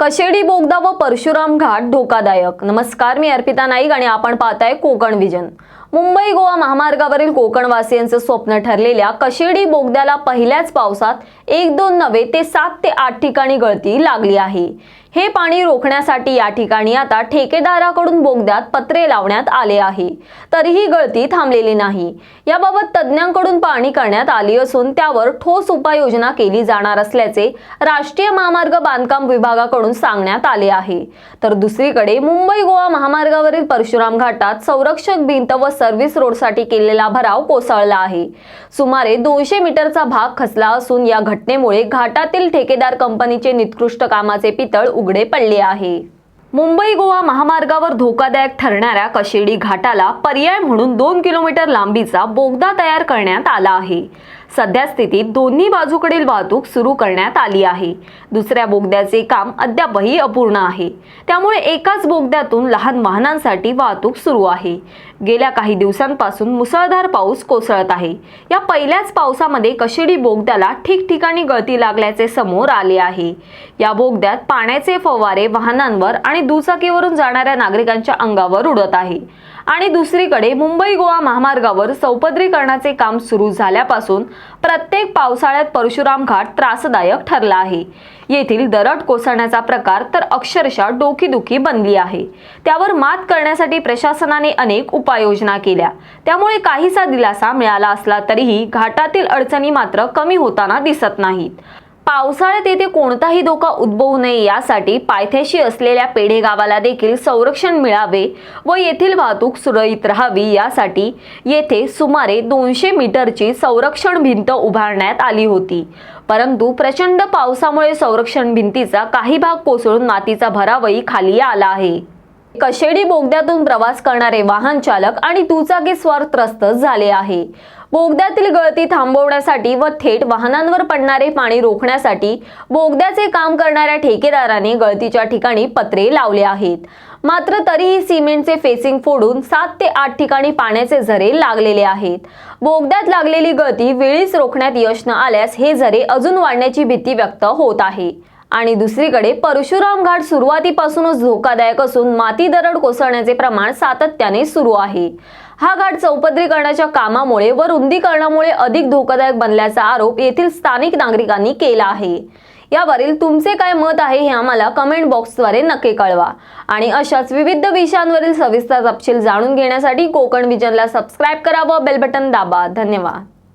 कशेडी बोगदा व परशुराम घाट धोकादायक। नमस्कार, मी अर्पिता नाईक आणि आपण पाहताय कोकण विजन। मुंबई गोवा महामार्गावरील कोकणवासियांचं स्वप्न ठरलेल्या कशेडी बोगद्याला पहिल्याच पावसात 1-2 नव्हे ते 7 ते 8 ठिकाणी गळती लागली आहे। हे पाणी रोखण्यासाठी या ठिकाणी आता ठेकेदाराकडून बोगद्यात पत्रे लावण्यात आले आहे, तरीही गळती थांबलेली नाही। याबाबत तज्ञांकडून पाहणी करण्यात आली असून त्यावर ठोस उपाययोजना केली जाणार असल्याचे राष्ट्रीय महामार्ग बांधकाम विभागाकडून सांगण्यात आले आहे। तर दुसरीकडे मुंबई गोवा महामार्गावरील परशुराम घाटात संरक्षक भिंत व सर्व्हिस रोडसाठी केलेला भराव कोसळला आहे। सुमारे 200 मीटरचा भाग खचला असून या घटनेमुळे घाटातील ठेकेदार कंपनीचे निकृष्ट कामाचे पितळ उघडे पडले आहे। मुंबई गोवा महामार्गावर धोकादायक ठरणाऱ्या कशेडी घाटाला पर्याय म्हणून 2 किलोमीटर लांबीचा बोगदा तयार करण्यात आला आहे। सध्या स्थितीत दोन्ही बाजूकडील वाहतूक सुरू करण्यात आली आहे। दुसऱ्या बोगद्याचे काम अद्यापही अपूर्ण आहे, त्यामुळे एकाच बोगद्यातून लहान वाहनांसाठी वाहतूक सुरू आहे। गेल्या काही दिवसांपासून मुसळधार पाऊस कोसळत आहे। या पहिल्याच पावसामध्ये कशेडी बोगद्याला ठिकठिकाणी गळती लागल्याचे समोर आले आहे। या बोगद्यात पाण्याचे फवारे वाहनांवर आणि दुचाकीवरून जाणाऱ्या नागरिकांच्या अंगावर उडत आहे। आणि दुसरीकडे मुंबई गोवा महामार्गावर चौपदरीकरणाचे काम सुरू झाल्यापासून प्रत्येक पावसाळ्यात परशुराम घाट त्रासदायक ठरला आहे। येथील दरड कोसळण्याचा प्रकार तर अक्षरशः डोकीदुखी बनली आहे। त्यावर मात करण्यासाठी प्रशासनाने अनेक उपाययोजना केल्या, त्यामुळे काहीसा दिलासा मिळाला असला तरीही घाटातील अडचणी मात्र कमी होताना दिसत नाहीत। पावसाळ्यात येथे कोणताही धोका उद्भवू नये यासाठी पायथ्याशी असलेल्या पेढे गावाला देखील संरक्षण मिळावे व येथील वाहतूक सुरळीत राहावी यासाठी येथे सुमारे 200 मीटरची संरक्षण भिंत उभारण्यात आली होती। परंतु प्रचंड पावसामुळे संरक्षण भिंतीचा काही भाग कोसळून मातीचा भरावही खाली आला आहे। कशेडी बोगद्यातून प्रवास करणारे वाहन चालक आणि दुचाकीस्वार त्रस्त झाले आहे। बोगद्यातील गळती थांबवण्यासाठी व थेट वाहनांवर पडणारे पाणी रोखण्यासाठी बोगद्याचे काम करणाऱ्या ठेकेदाराने गळतीच्या ठिकाणी पत्रे लावले आहेत। मात्र तरीही सिमेंटचे फेसिंग फोडून 7 ते 8 ठिकाणी पाण्याचे झरे लागलेले आहेत। बोगद्यात लागलेली गळती वेळीच रोखण्यात यश न आल्यास हे झरे अजून वाढण्याची भीती व्यक्त होत आहे। आणि दुसरीकडे परशुराम घाट सुरुवातीपासूनच धोकादायक असून माती दरड कोसळण्याचे प्रमाण सातत्याने सुरू आहे। हा घाट चौपदरीकरणाच्या कामामुळे व रुंदीकरणामुळे अधिक धोकादायक बनल्याचा आरोप येथील स्थानिक नागरिकांनी केला आहे। यावरील तुमचे काय मत आहे हे आम्हाला कमेंट बॉक्सद्वारे नक्की कळवा आणि अशाच विविध विषयांवरील सविस्तर तपशील जाणून घेण्यासाठी कोकण विजनला सबस्क्राइब करा व बेल बटन दाबा। धन्यवाद।